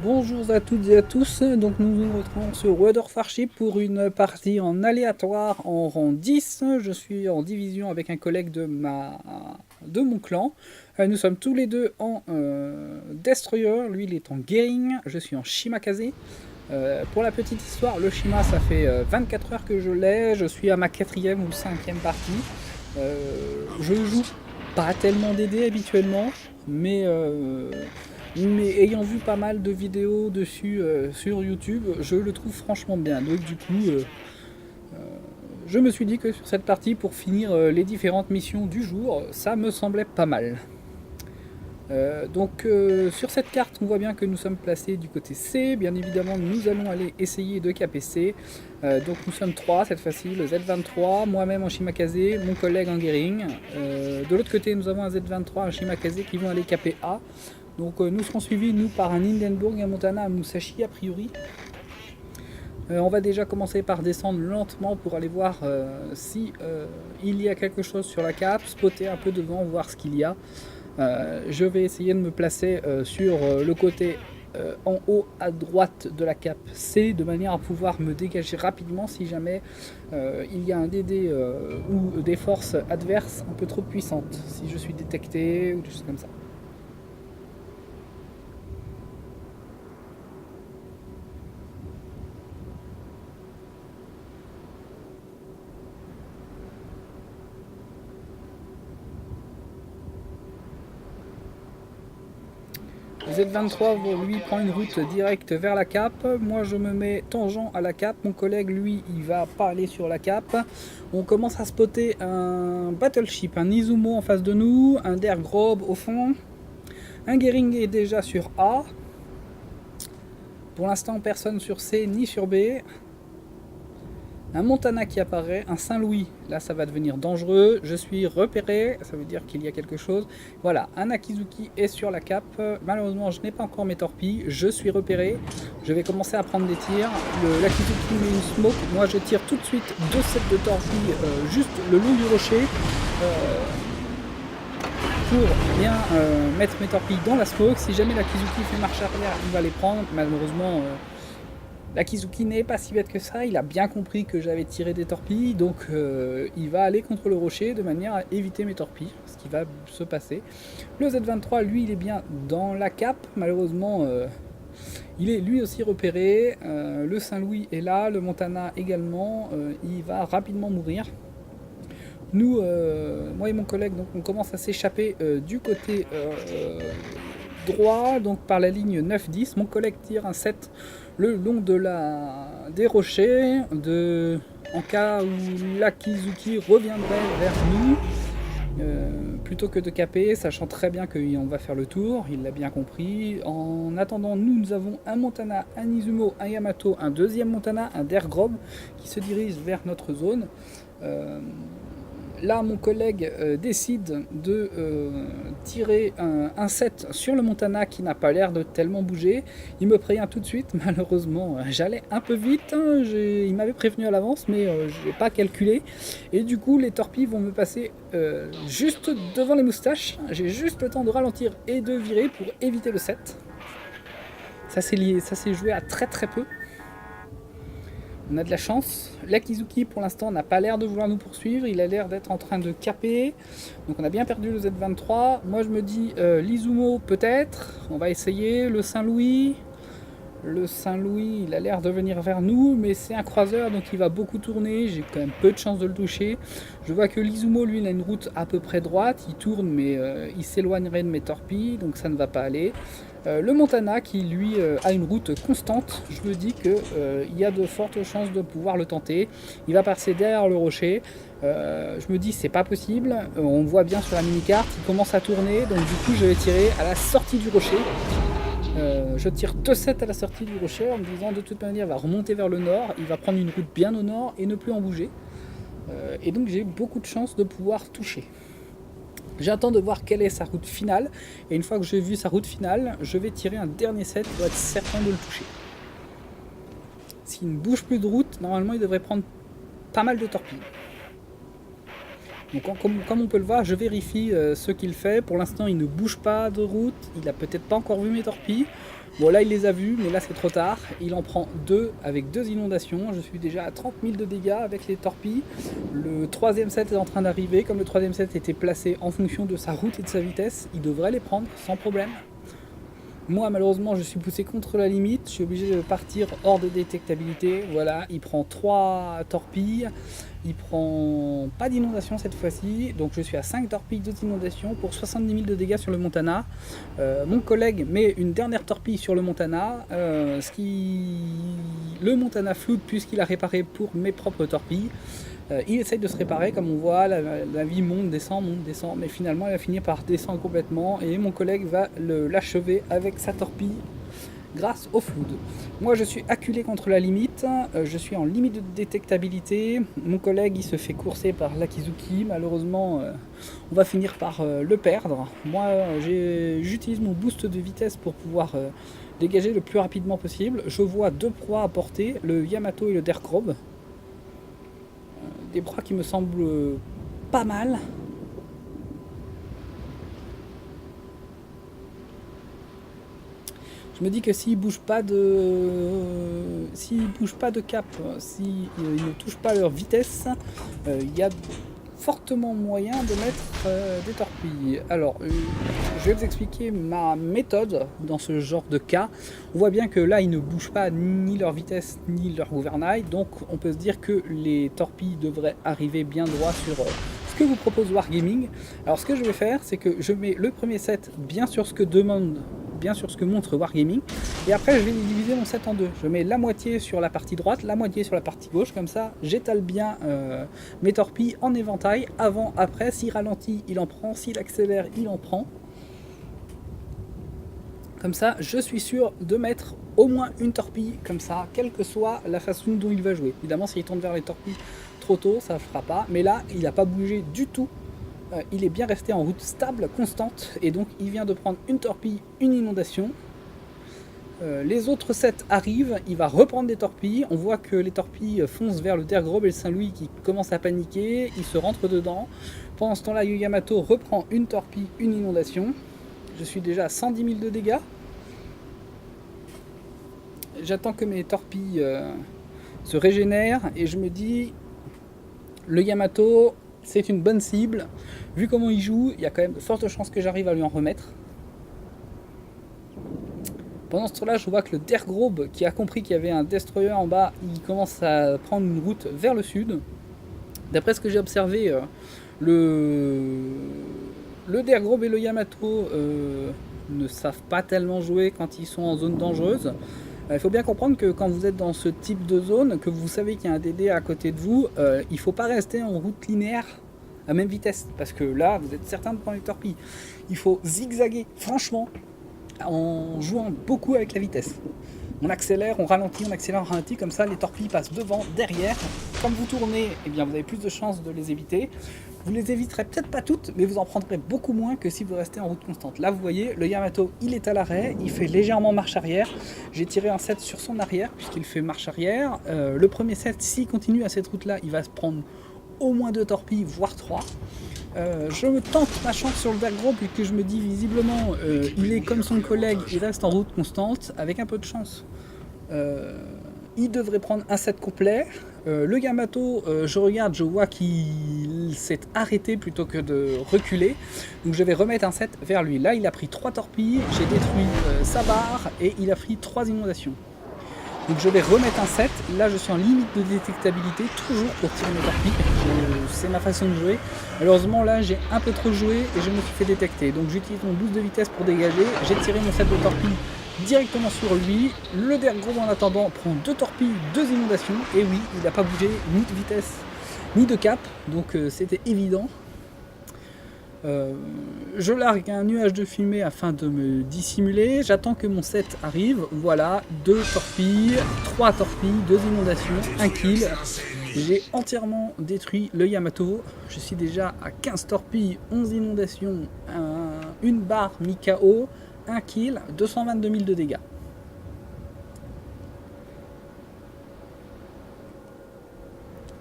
Bonjour à toutes et à tous, donc nous nous retrouvons sur World of Warship pour une partie en aléatoire en rang 10. Je suis en division avec un collègue de mon clan. Nous sommes tous les deux en Destroyer, lui il est en Gering, je suis en Shimakaze. Pour la petite histoire, le Shima ça fait 24 heures que je l'ai, je suis à ma 4e ou 5e partie. Je joue pas tellement DD habituellement, mais ayant vu pas mal de vidéos dessus sur YouTube, je le trouve franchement bien. Donc du coup, je me suis dit que sur cette partie, pour finir les différentes missions du jour, ça me semblait pas mal. Sur cette carte, on voit bien que nous sommes placés du côté C. Bien évidemment, nous allons aller essayer de caper C. Donc nous sommes 3 cette fois-ci, le Z23, moi-même en Shimakaze, mon collègue en Gering. De l'autre côté, nous avons un Z23, un Shimakaze qui vont aller caper A. Donc nous serons suivis, nous, par un Hindenburg, un Montana, un Musashi, a priori. On va déjà commencer par descendre lentement pour aller voir si il y a quelque chose sur la cape, spotter un peu devant, voir ce qu'il y a. Je vais essayer de me placer sur le côté en haut à droite de la cape C, de manière à pouvoir me dégager rapidement si jamais il y a un DD ou des forces adverses un peu trop puissantes, si je suis détecté ou des choses comme ça. Le Z23 lui prend une route directe vers la cape. Moi je me mets tangent à la cape. Mon collègue lui il va pas aller sur la cape. On commence à spotter un battleship, un Izumo en face de nous, un Der Grob au fond. Un Gering est déjà sur A. Pour l'instant personne sur C ni sur B. Un Montana qui apparaît, un Saint-Louis, là ça va devenir dangereux, je suis repéré, ça veut dire qu'il y a quelque chose. Voilà, un Akizuki est sur la cape, malheureusement je n'ai pas encore mes torpilles, je suis repéré, je vais commencer à prendre des tirs. L'Akizuki met une smoke, moi je tire tout de suite 2 sets de torpilles juste le long du rocher pour bien mettre mes torpilles dans la smoke. Si jamais l'Akizuki fait marche arrière, il va les prendre, malheureusement... L'Akizuki n'est pas si bête que ça, il a bien compris que j'avais tiré des torpilles, donc il va aller contre le rocher de manière à éviter mes torpilles, ce qui va se passer. Le Z23, lui, il est bien dans la cape, malheureusement, il est lui aussi repéré. Le Saint-Louis est là, le Montana également, il va rapidement mourir. Nous, moi et mon collègue, donc, on commence à s'échapper du côté droit, donc par la ligne 9-10. Mon collègue tire un 7 le long des rochers, en cas où l'Akizuki reviendrait vers nous, plutôt que de caper, sachant très bien qu'on va faire le tour, il l'a bien compris. En attendant, nous avons un Montana, un Izumo, un Yamato, un deuxième Montana, un Der Grob qui se dirige vers notre zone. Là, mon collègue décide de tirer un 7 sur le Montana qui n'a pas l'air de tellement bouger. Il me prévient tout de suite, malheureusement, j'allais un peu vite. Il m'avait prévenu à l'avance, mais je n'ai pas calculé. Et du coup, les torpilles vont me passer juste devant les moustaches. J'ai juste le temps de ralentir et de virer pour éviter le 7. Ça s'est joué à très très peu. On a de la chance. L'Akizuki pour l'instant n'a pas l'air de vouloir nous poursuivre, il a l'air d'être en train de caper. Donc on a bien perdu le Z23. Moi je me dis l'Izumo peut-être, on va essayer. Le Saint-Louis, il a l'air de venir vers nous, mais c'est un croiseur donc il va beaucoup tourner, j'ai quand même peu de chance de le toucher. Je vois que l'Izumo lui il a une route à peu près droite, il tourne mais il s'éloignerait de mes torpilles donc ça ne va pas aller. Le Montana qui lui a une route constante, je me dis qu'il y a de fortes chances de pouvoir le tenter. Il va passer derrière le rocher. Je me dis c'est pas possible. On voit bien sur la mini-carte, il commence à tourner, donc du coup je vais tirer à la sortie du rocher. Je tire 2-7 à la sortie du rocher en me disant de toute manière il va remonter vers le nord, il va prendre une route bien au nord et ne plus en bouger. Et donc j'ai beaucoup de chance de pouvoir toucher. J'attends de voir quelle est sa route finale, et une fois que j'ai vu sa route finale, je vais tirer un dernier set pour être certain de le toucher. S'il ne bouge plus de route, normalement il devrait prendre pas mal de torpilles. Donc comme on peut le voir, je vérifie ce qu'il fait. Pour l'instant, il ne bouge pas de route. Il a peut-être pas encore vu mes torpilles. Bon, là, il les a vus, mais là, c'est trop tard. Il en prend 2 avec 2 inondations. Je suis déjà à 30 000 de dégâts avec les torpilles. Le troisième set est en train d'arriver. Comme le troisième set était placé en fonction de sa route et de sa vitesse, il devrait les prendre sans problème. Moi, malheureusement, je suis poussé contre la limite. Je suis obligé de partir hors de détectabilité. Voilà, il prend 3 torpilles. Il prend pas d'inondation cette fois-ci. Donc je suis à 5 torpilles, 2 inondations pour 70 000 de dégâts sur le Montana. Mon collègue met une dernière torpille sur le Montana. Le Montana floute puisqu'il a réparé pour mes propres torpilles. Il essaye de se réparer, comme on voit, la vie monte, descend, mais finalement elle va finir par descendre complètement et mon collègue va l'achever avec sa torpille grâce au flood. Moi je suis acculé contre la limite, je suis en limite de détectabilité, mon collègue il se fait courser par l'Akizuki, malheureusement on va finir par le perdre. Moi j'utilise mon boost de vitesse pour pouvoir dégager le plus rapidement possible. Je vois 2 proies à portée, le Yamato et le Dergrobe. Des proies qui me semblent pas mal. Je me dis que s'ils bougent pas de cap, s'ils ne touchent pas leur vitesse, il y a fortement moyen de mettre des torpilles. Alors, je vais vous expliquer ma méthode dans ce genre de cas. On voit bien que là, ils ne bougent pas ni leur vitesse ni leur gouvernail, donc on peut se dire que les torpilles devraient arriver bien droit sur ce que vous propose Wargaming. Alors, ce que je vais faire, c'est que je mets le premier set bien sur ce que montre Wargaming, et après je vais diviser mon set en 2. Je mets la moitié sur la partie droite, la moitié sur la partie gauche, comme ça j'étale bien mes torpilles en éventail, avant, après, s'il ralentit il en prend, s'il accélère il en prend. Comme ça je suis sûr de mettre au moins une torpille, comme ça, quelle que soit la façon dont il va jouer. Évidemment s'il tourne vers les torpilles trop tôt, ça ne fera pas, mais là il n'a pas bougé du tout. Il est bien resté en route stable, constante, et donc il vient de prendre une torpille, une inondation. Les autres sets arrivent, il va reprendre des torpilles. On voit que les torpilles foncent vers le Dergrobe et le Saint-Louis qui commencent à paniquer, il se rentre dedans. Pendant ce temps-là, Yamato reprend une torpille, une inondation. Je suis déjà à 110 000 de dégâts. J'attends que mes torpilles se régénèrent et je me dis, le Yamato, c'est une bonne cible. Vu comment il joue, il y a quand même de fortes chances que j'arrive à lui en remettre. Pendant ce temps-là, je vois que le Dergrobe, qui a compris qu'il y avait un destroyer en bas, il commence à prendre une route vers le sud. D'après ce que j'ai observé, le Dergrobe et le Yamato ne savent pas tellement jouer quand ils sont en zone dangereuse. Il faut bien comprendre que quand vous êtes dans ce type de zone, que vous savez qu'il y a un DD à côté de vous, il ne faut pas rester en route linéaire à même vitesse, parce que là, vous êtes certain de prendre les torpilles. Il faut zigzaguer, franchement, en jouant beaucoup avec la vitesse. On accélère, on ralentit, comme ça les torpilles passent devant, derrière. Comme vous tournez, eh bien, vous avez plus de chances de les éviter. Vous les éviterez peut-être pas toutes, mais vous en prendrez beaucoup moins que si vous restez en route constante. Là, vous voyez, le Yamato, il est à l'arrêt, il fait légèrement marche arrière. J'ai tiré un set sur son arrière, puisqu'il fait marche arrière. Le premier set, s'il continue à cette route-là, il va se prendre au moins 2 torpilles, voire 3. Je me tente ma chance sur le Dergrobe, puisque je me dis visiblement, il est comme son collègue, il reste en route constante, avec un peu de chance. Il devrait prendre un set complet. Le Yamato, je regarde, je vois qu'il s'est arrêté plutôt que de reculer. Donc je vais remettre un set vers lui. Là, il a pris 3 torpilles, j'ai détruit sa barre et il a pris 3 inondations. Donc je vais remettre un set. Là, je suis en limite de détectabilité, toujours pour tirer mes torpilles. C'est ma façon de jouer. Malheureusement, là, j'ai un peu trop joué et je me suis fait détecter. Donc j'utilise mon boost de vitesse pour dégager. J'ai tiré mon set de torpilles directement sur lui. Le Dergrobe en attendant prend 2 torpilles, 2 inondations, et oui, il n'a pas bougé ni de vitesse ni de cap, donc c'était évident. Je largue un nuage de fumée afin de me dissimuler, j'attends que mon set arrive, voilà, 2 torpilles, 3 torpilles, 2 inondations, 1 kill. J'ai entièrement détruit le Yamato, je suis déjà à 15 torpilles, 11 inondations, une barre mi-KO, 1 kill, 222 000 de dégâts.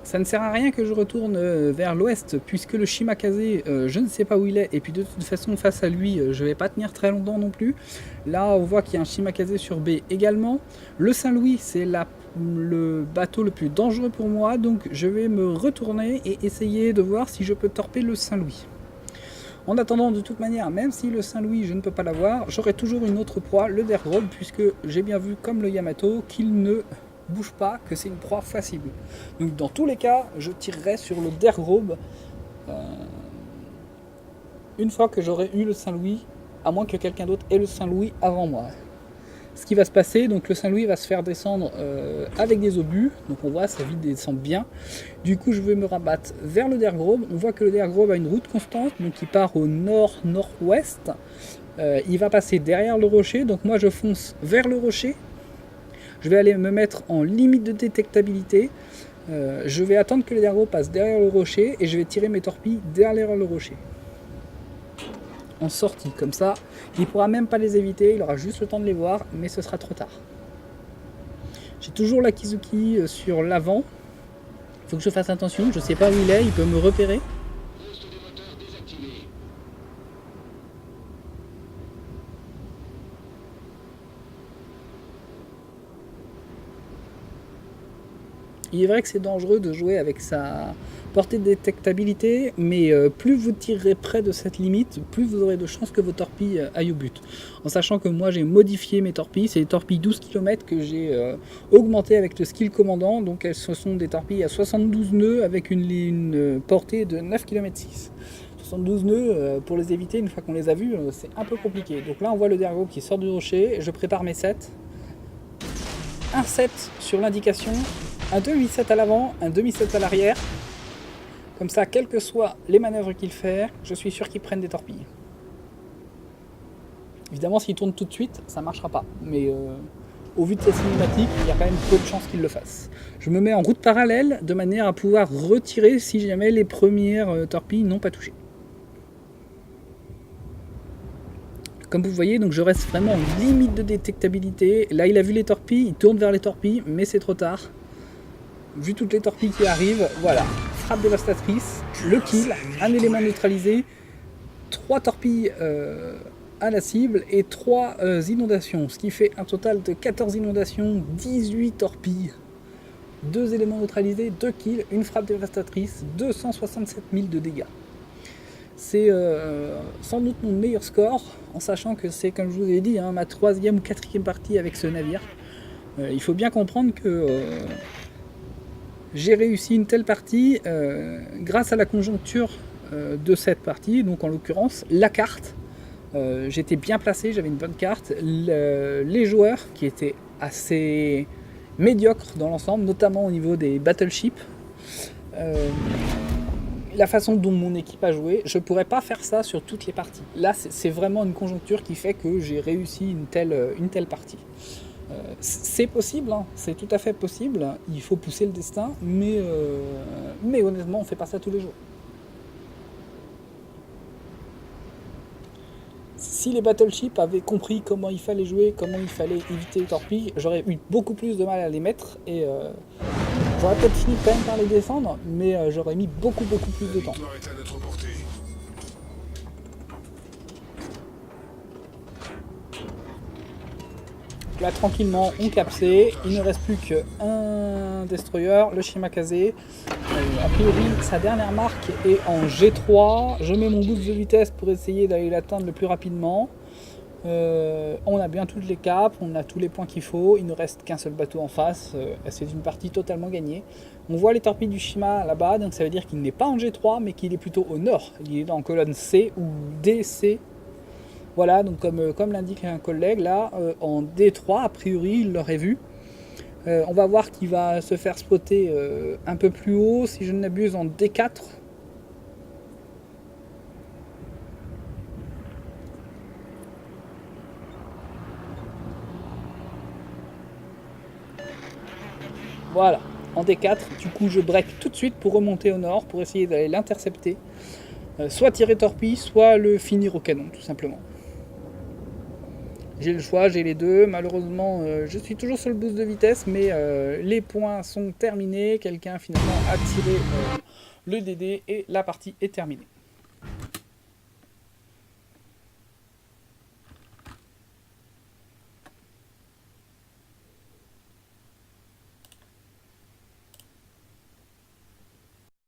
Ça ne sert à rien que je retourne vers l'ouest, puisque le Shimakaze, je ne sais pas où il est, et puis de toute façon, face à lui, je ne vais pas tenir très longtemps non plus. Là, on voit qu'il y a un Shimakaze sur B également. Le Saint-Louis, c'est le bateau le plus dangereux pour moi, donc je vais me retourner et essayer de voir si je peux torper le Saint-Louis. En attendant, de toute manière, même si le Saint-Louis, je ne peux pas l'avoir, j'aurai toujours une autre proie, le Dergrobe, puisque j'ai bien vu, comme le Yamato, qu'il ne bouge pas, que c'est une proie facile. Donc dans tous les cas, je tirerai sur le Dergrobe une fois que j'aurai eu le Saint-Louis, à moins que quelqu'un d'autre ait le Saint-Louis avant moi. Ce qui va se passer, donc le Saint-Louis va se faire descendre avec des obus, donc on voit ça vite descend bien. Du coup je vais me rabattre vers le Dergrobe. On voit que le Dergrobe a une route constante, donc il part au nord-nord-ouest. Il va passer derrière le rocher, donc moi je fonce vers le rocher. Je vais aller me mettre en limite de détectabilité. Je vais attendre que le Dergrobe passe derrière le rocher et je vais tirer mes torpilles derrière le rocher. En sortie, comme ça, il ne pourra même pas les éviter, il aura juste le temps de les voir, mais ce sera trop tard. J'ai toujours la Kizuki sur l'avant. Il faut que je fasse attention, je ne sais pas où il est, il peut me repérer. Il est vrai que c'est dangereux de jouer avec sa portée de détectabilité, mais plus vous tirerez près de cette limite, plus vous aurez de chances que vos torpilles aillent au but. En sachant que moi j'ai modifié mes torpilles, c'est des torpilles 12 km que j'ai augmenté avec le skill commandant, donc elles sont des torpilles à 72 nœuds avec une portée de 9 km 6. 72 nœuds, pour les éviter, une fois qu'on les a vus, c'est un peu compliqué. Donc là on voit le Dergrobe qui sort du rocher, je prépare mes sets. Un set sur l'indication, un demi-set à l'avant, un demi-set à l'arrière. Comme ça, quelles que soient les manœuvres qu'il fait, je suis sûr qu'il prenne des torpilles. Évidemment, s'il tourne tout de suite, ça ne marchera pas. Mais au vu de sa cinématique, il y a quand même peu de chances qu'il le fasse. Je me mets en route parallèle de manière à pouvoir retirer si jamais les premières torpilles n'ont pas touché. Comme vous voyez, donc je reste vraiment en limite de détectabilité. Là, il a vu les torpilles, il tourne vers les torpilles, mais c'est trop tard. Vu toutes les torpilles qui arrivent, voilà. Frappe dévastatrice, le kill, un élément neutralisé, 3 torpilles à la cible et 3 inondations, ce qui fait un total de 14 inondations, 18 torpilles, 2 éléments neutralisés, 2 kills, une frappe dévastatrice, 267 000 de dégâts. C'est sans doute mon meilleur score, en sachant que c'est, comme je vous ai dit, hein, ma 3e ou 4e partie avec ce navire. Il faut bien comprendre que j'ai réussi une telle partie grâce à la conjoncture de cette partie, donc en l'occurrence la carte. J'étais bien placé, j'avais une bonne carte. Les joueurs qui étaient assez médiocres dans l'ensemble, notamment au niveau des battleships. La façon dont mon équipe a joué, je ne pourrais pas faire ça sur toutes les parties. Là, c'est vraiment une conjoncture qui fait que j'ai réussi une telle partie. C'est possible, hein, c'est tout à fait possible, il faut pousser le destin, mais honnêtement on fait pas ça tous les jours. Si les battleships avaient compris comment il fallait jouer, comment il fallait éviter les torpilles, j'aurais eu beaucoup plus de mal à les mettre et j'aurais peut-être fini quand même par les descendre, mais j'aurais mis beaucoup plus de temps. Là tranquillement on capsé, il ne reste plus qu'un destroyer, le Shimakaze. A priori sa dernière marque est en G3, je mets mon boost de vitesse pour essayer d'aller l'atteindre le plus rapidement. On a bien toutes les capes, on a tous les points qu'il faut, il ne reste qu'un seul bateau en face, c'est une partie totalement gagnée. On voit les torpilles du Shima là-bas, donc ça veut dire qu'il n'est pas en G3 mais qu'il est plutôt au nord, il est en colonne C ou DC. Voilà, donc comme l'indique un collègue, là, en D3, a priori, il l'aurait vu. On va voir qu'il va se faire spotter un peu plus haut, si je ne m'abuse, en D4. Voilà, en D4. Du coup, je break tout de suite pour remonter au nord, pour essayer d'aller l'intercepter. Soit tirer torpille, soit le finir au canon, tout simplement. J'ai le choix, j'ai les deux. Malheureusement, je suis toujours sur le boost de vitesse, mais les points sont terminés. Quelqu'un finalement a tiré le DD et la partie est terminée.